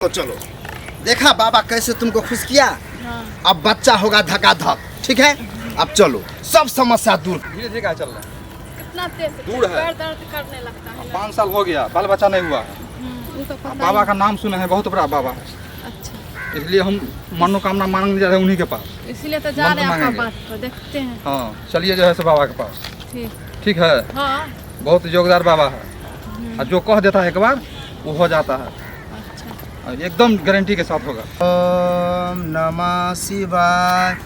तो चलो, देखा बाबा कैसे तुमको खुश किया। हाँ। अब बच्चा होगा धकाधक, ठीक है। अब चलो, सब समस्या दूर। धीरे धीरे क्या चल रहा है? कितना तेज से दूर है। पैर दर्द करने लगता है। 5 साल हो गया, बाल बच्चा नहीं हुआ। वो तो पता बाबा ही का नाम सुने हैं, बहुत बड़ा बाबा है, है। अच्छा, इसलिए हम मनोकामना मांगने जा रहे हैं उन्हीं के पास। इसीलिए तो जा रहे हैं आपका मांगेंगे। बात को देखते हैं। हाँ, चलिए जो है सो बाबा के पास। ठीक। ठीक है, हाँ। बहुत जोगदार बाबा है और जो कह देता है एक बार वो हो जाता है, अच्छा। और एकदम गारंटी के साथ होगा। ओम नमः शिवाय।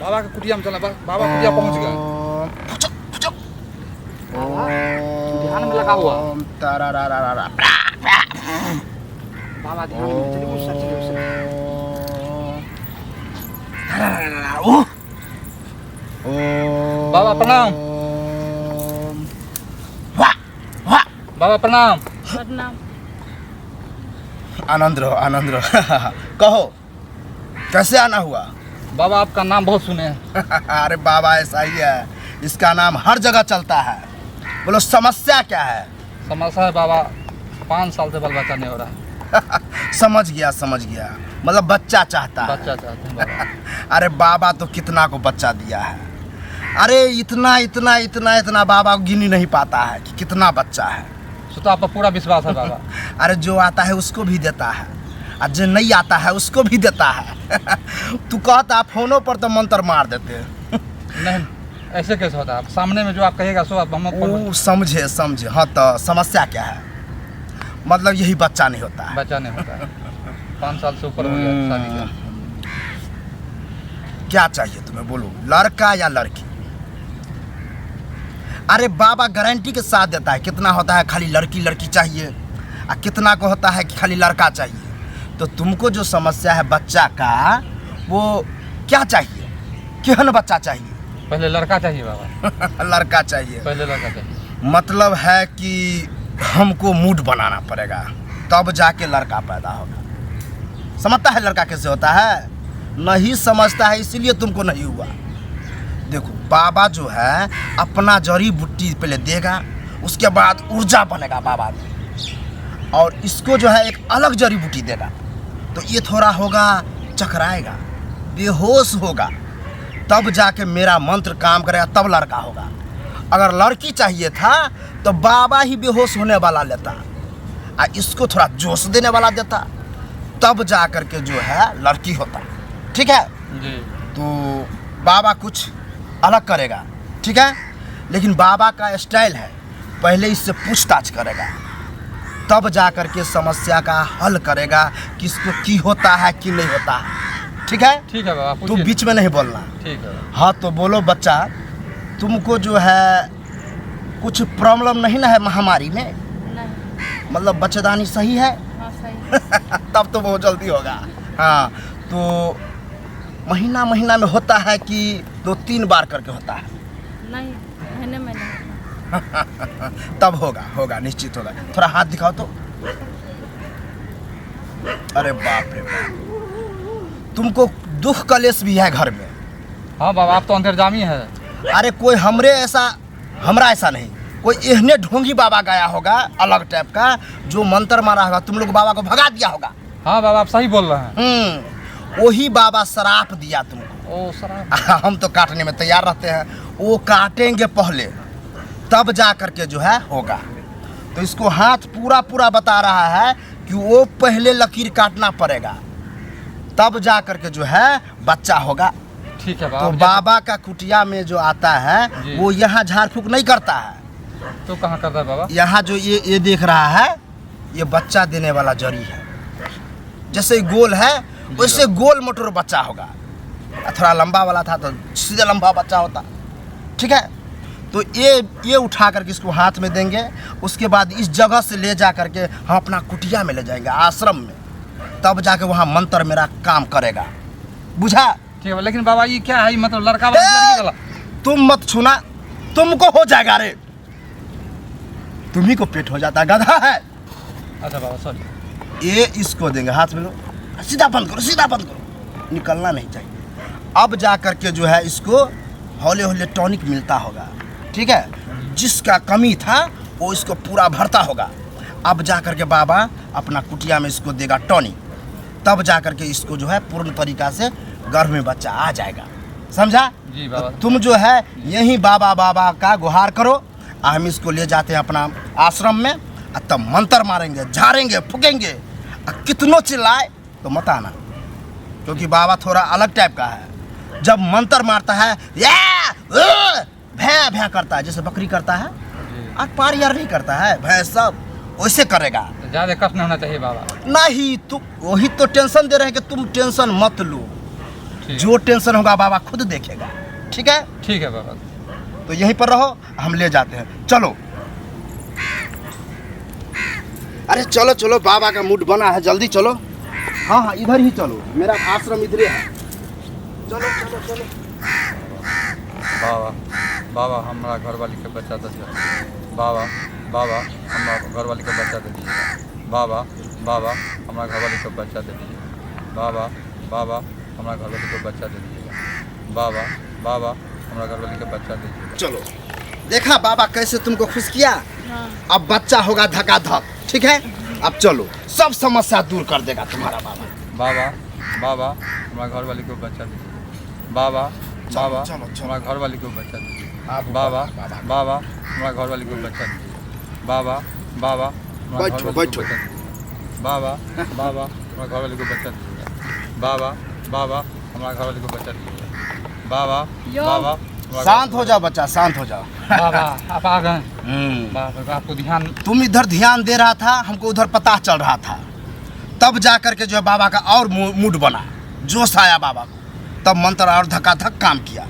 बाबा के कुटिया में चला, बाबा कुटिया पहुंच गया। ध्यान में लगा हुआ। बाबा ध्यान में, चलिए उस साइड चलिए, उस साइड। बाबा प्रणाम। बाबा प्रणाम। प्रणाम। आनंद रहो, आनंद रहो। कहो, कैसे आना हुआ? बाबा आपका नाम बहुत सुने हैं। अरे बाबा ऐसा ही है, इसका नाम हर जगह चलता है। बोलो समस्या क्या है? समस्या है बाबा, 5 साल से बाल बच्चा नहीं हो रहा है। समझ गया, समझ गया। मतलब बच्चा चाहता है। बच्चा चाहते हैं बाबा। अरे बाबा तो कितना को बच्चा दिया है। अरे इतना इतना इतना इतना बाबा गिन ही नहीं पाता है कि कितना बच्चा है। सो तो आप पर पूरा विश्वास है बाबा। अरे जो आता है उसको भी देता है, और जो नहीं आता है उसको भी देता है। तू कहता फोनों पर तो मंत्र मार देते। नहीं, ऐसे कैसे होता है? आप सामने में जो आप कहेगा सो आप हम वो समझे समझे। हाँ तो समस्या क्या है? मतलब यही बच्चा नहीं होता है। बच्चा नहीं होता है, 5 साल से ऊपर हो गया शादी का। क्या चाहिए तुम्हें, बोलो, लड़का या लड़की? अरे बाबा गारंटी के साथ देता है। कितना होता है खाली लड़की लड़की चाहिए, और कितना को होता है कि खाली लड़का चाहिए। तो तुमको जो समस्या है बच्चा का, वो क्या चाहिए? केहन बच्चा चाहिए? पहले लड़का चाहिए बाबा। लड़का चाहिए। पहले लड़का चाहिए। मतलब है कि हमको मूड बनाना पड़ेगा, तब जाके लड़का पैदा होगा। समझता है लड़का कैसे होता है? नहीं समझता है, इसीलिए तुमको नहीं हुआ। देखो बाबा जो है अपना जड़ी बूटी पहले देगा, उसके बाद ऊर्जा बनेगा बाबा में, और इसको जो है एक अलग जड़ी बूटी देगा। तो ये थोड़ा होगा चकराएगा, बेहोश होगा, तब जाके मेरा मंत्र काम करेगा, तब लड़का होगा। अगर लड़की चाहिए था तो बाबा ही बेहोश होने वाला लेता, और इसको थोड़ा जोश देने वाला देता, तब जा कर के जो है लड़की होता। ठीक है, जी। तो बाबा कुछ अलग करेगा, ठीक है। लेकिन बाबा का स्टाइल है, पहले इससे पूछताछ करेगा, तब जा कर के समस्या का हल करेगा कि इसको की होता है कि नहीं होता है। ठीक है, ठीक है बाबा, तू पूछिए। बीच में नहीं बोलना। ठीक है। हाँ तो बोलो बच्चा, तुमको जो है कुछ प्रॉब्लम नहीं ना है महामारी में? नहीं। मतलब बच्चेदानी सही है? हाँ सही। तब तो बहुत जल्दी होगा। हाँ तो महीना महीना में होता है कि 2-3 बार करके होता है? नहीं, महीने में नहीं। तब होगा, होगा निश्चित होगा। थोड़ा हाथ दिखाओ तो। अरे बाप रे बाप, तुमको दुख कलेश भी है घर में। हाँ बाबा, आप तो अंतर्जामी है। अरे कोई हमरा ऐसा नहीं, कोई एहने ढोंगी बाबा गया होगा अलग टाइप का, जो मंत्र मारा होगा, तुम लोग बाबा को भगा दिया होगा। हाँ बाबा, आप सही बोल रहे हैं। वही बाबा श्राप दिया तुमको। ओ सर, हम तो काटने में तैयार रहते हैं, वो काटेंगे पहले, तब जा करके जो है होगा। तो इसको हाथ पूरा पूरा बता रहा है कि वो पहले लकीर काटना पड़ेगा, तब जा करके जो है बच्चा होगा। ठीक है तो बाबा। बाबा का कुटिया में जो आता है वो यहाँ झाड़ फूक नहीं करता है। तो कहाँ करता है बाबा? यहाँ जो ये देख रहा है, ये बच्चा देने वाला जड़ी है। जैसे गोल है वैसे गोल मोटर बच्चा होगा। थोड़ा लंबा वाला था तो सीधे लंबा बच्चा होता। ठीक है, तो ये उठा करके इसको हाथ में देंगे, उसके बाद इस जगह से ले जा करके हम अपना कुटिया में ले जाएंगे, आश्रम में, तब जाके वहाँ मंत्र मेरा काम करेगा। बुझा? ठीक है, लेकिन बाबा ये क्या है, मतलब लड़का वाला लड़की वाला? तुम मत छूना, तुमको हो जाएगा रे, तुम्ही को पेट हो जाता है, गधा है। अच्छा बाबा सॉरी। ये इसको देंगे, हाथ में लो, सीधा बंद करो, सीधा बंद करो, निकलना नहीं चाहिए। अब जा कर के जो है इसको हौले हौले टॉनिक मिलता होगा, ठीक है। जिसका कमी था वो इसको पूरा भरता होगा। अब जा कर के बाबा अपना कुटिया में इसको देगा टॉनिक, तब जा कर के इसको जो है पूर्ण तरीका से गर्भ में बच्चा आ जाएगा। समझा? जी बाबा। तो तुम जो है यही बाबा बाबा का गुहार करो। हम इसको ले जाते हैं अपना आश्रम में, तब मंत्र मारेंगे, झाड़ेंगे, फूकेंगे। कितनों चिल्लाए तो मत आना, क्योंकि बाबा थोड़ा अलग टाइप का है। जब मंत्र मारता है भैं भैं करता है, जैसे बकरी करता है, और पार यार नहीं करता है, भैंस सब वैसे करेगा। तो ज़्यादा कष्ट नहीं होना चाहिए बाबा। नहीं, तुम वही तो टेंशन दे रहे हैं कि तुम टेंशन मत लो। ठीक। जो टेंशन होगा बाबा खुद देखेगा। ठीक है? ठीक है बाबा। तो यहीं पर रहो, हम ले जाते हैं। चलो, अरे चलो चलो, बाबा का मूड बना है, जल्दी चलो। हाँ हाँ, इधर ही चलो, मेरा आश्रम इधर है। चलो चलो चलो। बाबा बाबा हमारा घरवाली के बच्चा दे दीजिए। बाबा बाबा हमारा घरवाली का बच्चा दे दीजिए। बाबा बाबा हमारा घरवाली को बच्चा दे दीजिए। बाबा बाबा हमारा घरवाली को बच्चा दे दीजिएगा। बाबा बाबा हमारा घरवाली का बच्चा दे दीजिए। चलो, देखा बाबा कैसे तुमको खुश किया। हाँ। अब बच्चा होगा धकाधक। ठीक है? अब चलो, सब समस्या दूर कर देगा तुम्हारा बाबा। बाबा बाबा हमारा घरवाली को बच्चा दीजिए। बाबा बाबा चलो, चलो। हमारा घरवाली को बच्चा दीजिए। आप बाबा बाबा। बाबा हमारा घरवाली को बच्चा दीजिए। बाबा बाबा हमारा बैठो, घरवाली बैठो। को बच्चा दीजिए। बाबा बाबा हमारा घरवाली को बच्चा दीजिए। बाबा बाबा हमारा घरवाली को बच्चा दीजिए। बाबा यो। बाबा हमारा शांत हो जाओ बच्चा, शांत हो जाओ। बाबा आप आ गए। हम्म। बाबा आपको ध्यान। तुम इधर ध्यान दे रहा था, हमको उधर पता चल रहा था। तब जा कर के जो है बाबा का और मूड बना, जोश आया बाबा को। तब मंत्र और धक्का-धक काम किया।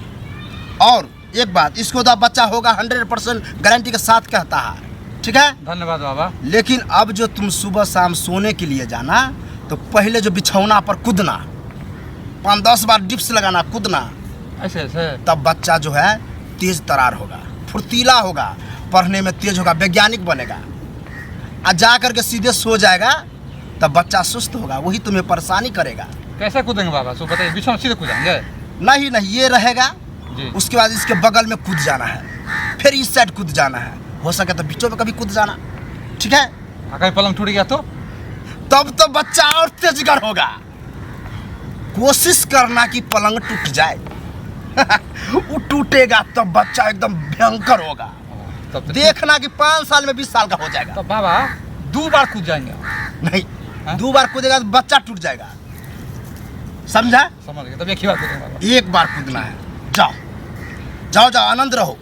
और एक बात, इसको तो बच्चा होगा 100% गारंटी के साथ कहता है। ठीक है? धन्यवाद बाबा। लेकिन अब जो तुम सुबह शाम सोने के लिए जाना, तो पहले जो बिछौना पर कूदना, 5-10 बार डिप्स लगाना, कूदना, ऐसे ऐसे तब बच्चा जो है तेज तरार होगा, फुर्तीला होगा, पढ़ने में तेज होगा, वैज्ञानिक बनेगा। और जा कर के सीधे सो जाएगा, तब बच्चा सुस्त होगा, वही तुम्हें परेशानी करेगा। कैसे कूदेंगे बाबा? सो बताइए, बिछौना सीधे कूदेंगे? नहीं नहीं, ये रहेगा, जी। उसके बाद इसके बगल में कूद जाना है, फिर इस साइड कूद जाना है, हो सके तो बीचों में कभी कूद जाना। ठीक है? अगर पलंग टूट गया तो? तब तो बच्चा और तेजगर होगा। कोशिश करना कि पलंग टूट जाए। वो टूटेगा तब बच्चा एकदम भयंकर होगा। तब तो देखना कि 5 साल में 20 साल का हो जाएगा। तो बाबा 2 बार कूद जाएंगे। नहीं, हाँ? 2 बार कूदेगा तो बच्चा टूट जाएगा। समझा? समझ गए। तब एक ही बार कूदेंगे बाबा। एक बार कूदना है। जाओ जाओ जाओ, आनंद रहो,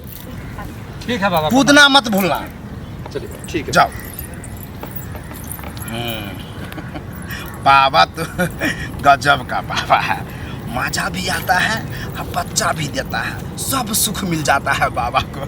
ठीक है बाबा। कूदना मत भूलना। चलिए ठीक है। जाओ। बाबा तो गजब का बाबा है, मजा भी आता है और बच्चा भी देता है, सब सुख मिल जाता है बाबा को।